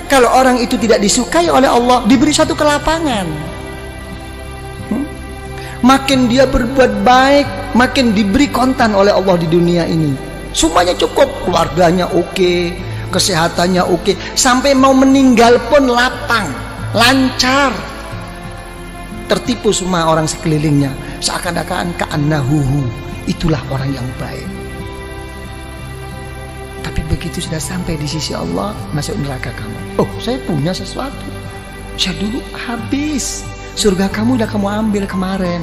Kalau orang itu tidak disukai oleh Allah, diberi satu kelapangan. Makin dia berbuat baik, makin diberi kontan oleh Allah di dunia ini. Semuanya cukup, keluarganya oke, kesehatannya oke, sampai mau meninggal pun lapang, lancar. Tertipu semua orang sekelilingnya, seakan-akan ka'annahuhu, itulah orang yang baik. Tapi begitu sudah sampai di sisi Allah, masuk neraka kamu. Oh, saya punya sesuatu, saya dulu habis, surga kamu udah kamu ambil kemarin.